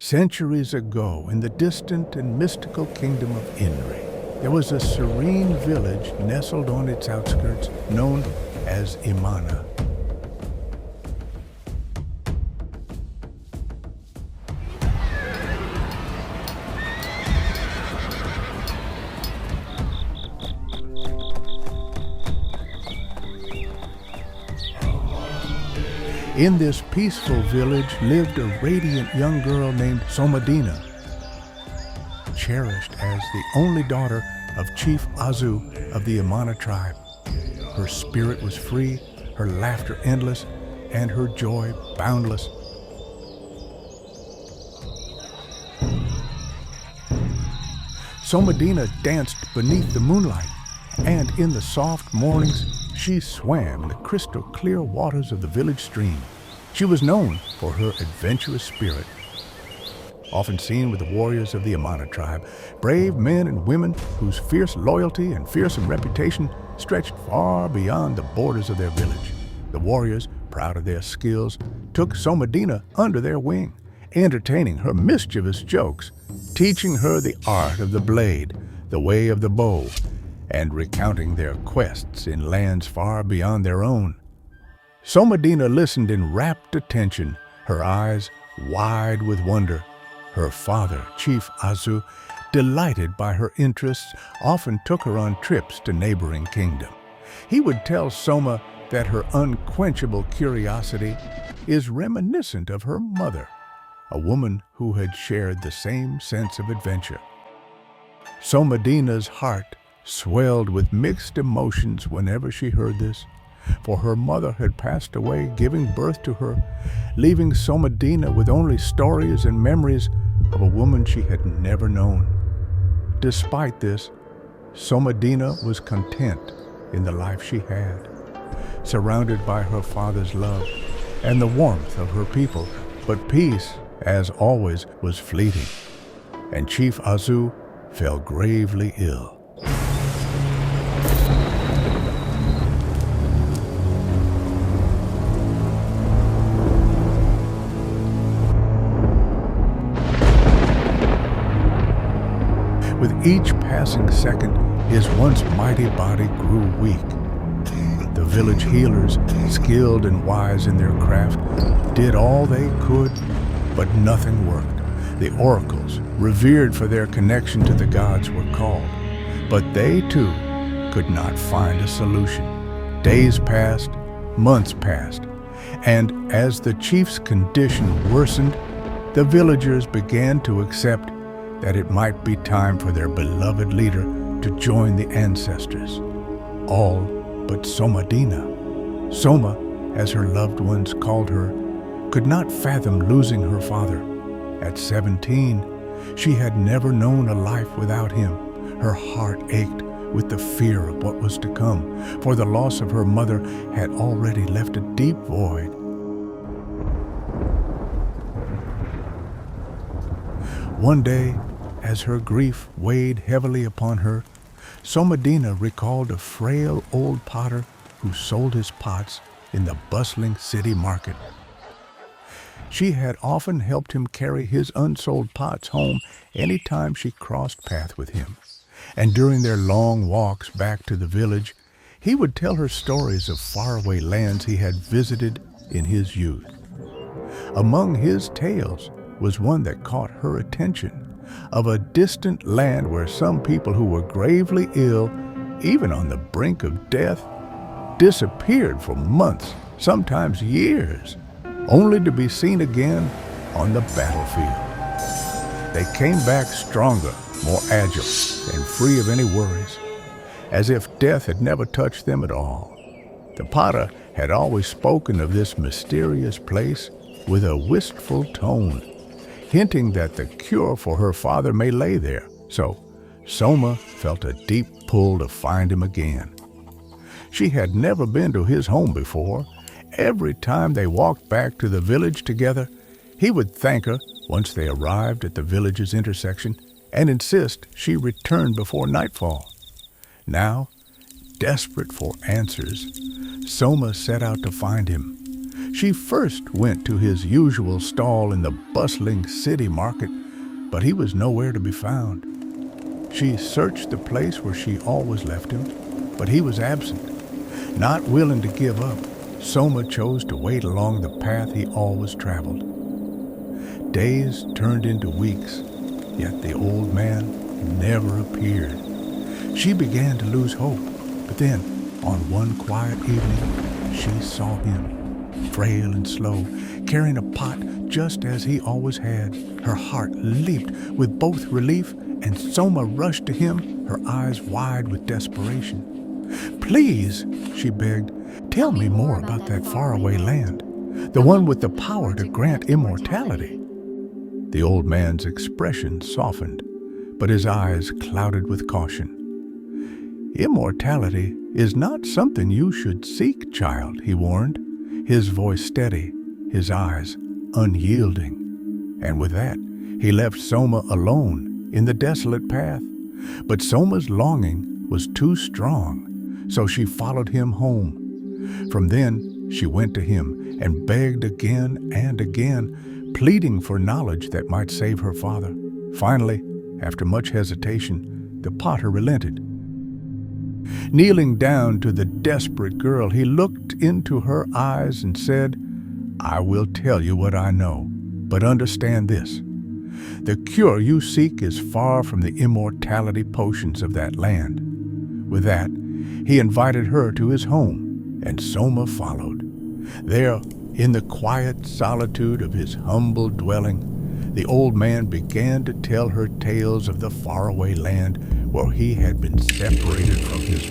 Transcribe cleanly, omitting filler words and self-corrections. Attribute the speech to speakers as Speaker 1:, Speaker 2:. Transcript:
Speaker 1: Centuries ago, in the distant and mystical kingdom of Inry, there was a serene village nestled on its outskirts known as Ammana. In this peaceful village lived a radiant young girl named Somadina, cherished as the only daughter of Chief Azu of the Ammana tribe. Her spirit was free, her laughter endless, and her joy boundless. Somadina danced beneath the moonlight, and in the soft mornings she swam in the crystal clear waters of the village stream. She was known for her adventurous spirit. Often seen with the warriors of the Ammana tribe, brave men and women whose fierce loyalty and fearsome reputation stretched far beyond the borders of their village. The warriors, proud of their skills, took Somadina under their wing, entertaining her mischievous jokes, teaching her the art of the blade, the way of the bow, and recounting their quests in lands far beyond their own. Somadina listened in rapt attention, her eyes wide with wonder. Her father, Chief Azu, delighted by her interests, often took her on trips to neighboring kingdoms. He would tell Soma that her unquenchable curiosity is reminiscent of her mother, a woman who had shared the same sense of adventure. Somadina's heart swelled with mixed emotions whenever she heard this, for her mother had passed away giving birth to her, leaving Somadina with only stories and memories of a woman she had never known. Despite this, Somadina was content in the life she had, surrounded by her father's love and the warmth of her people. But peace, as always, was fleeting, and Chief Azu fell gravely ill. With each passing second, his once mighty body grew weak. The village healers, skilled and wise in their craft, did all they could, but nothing worked. The oracles, revered for their connection to the gods, were called, but they too could not find a solution. Days passed, months passed, and as the chief's condition worsened, the villagers began to accept that it might be time for their beloved leader to join the ancestors. All but Somadina. Soma, as her loved ones called her, could not fathom losing her father. At 17, she had never known a life without him. Her heart ached with the fear of what was to come, for the loss of her mother had already left a deep void. One day, as her grief weighed heavily upon her, Somadina recalled a frail old potter who sold his pots in the bustling city market. She had often helped him carry his unsold pots home any time she crossed paths with him, and during their long walks back to the village, he would tell her stories of faraway lands he had visited in his youth. Among his tales was one that caught her attention, of a distant land where some people who were gravely ill, even on the brink of death, disappeared for months, sometimes years, only to be seen again on the battlefield. They came back stronger, more agile, and free of any worries, as if death had never touched them at all. The potter had always spoken of this mysterious place with a wistful tone, hinting that the cure for her father may lay there. So Soma felt a deep pull to find him again. She had never been to his home before. Every time they walked back to the village together, he would thank her once they arrived at the village's intersection and insist she return before nightfall. Now, desperate for answers, Soma set out to find him. She first went to his usual stall in the bustling city market, but he was nowhere to be found. She searched the place where she always left him, but he was absent. Not willing to give up, Soma chose to wait along the path he always traveled. Days turned into weeks, yet the old man never appeared. She began to lose hope, but then, on one quiet evening, she saw him, frail and slow, carrying a pot just as he always had. Her heart leaped with both relief, and Soma rushed to him, her eyes wide with desperation. "Please," she begged, "tell me more about that faraway land, the one with the power to grant immortality." The old man's expression softened, but his eyes clouded with caution. "Immortality is not something you should seek, child," he warned, his voice steady, his eyes unyielding. And with that, he left Soma alone in the desolate path. But Soma's longing was too strong, so she followed him home. From then, she went to him and begged again and again, pleading for knowledge that might save her father. Finally, after much hesitation, the potter relented. Kneeling down to the desperate girl, he looked into her eyes and said, "I will tell you what I know, but understand this. The cure you seek is far from the immortality potions of that land." With that, he invited her to his home, and Soma followed. There, in the quiet solitude of his humble dwelling, the old man began to tell her tales of the faraway land where he had been separated from his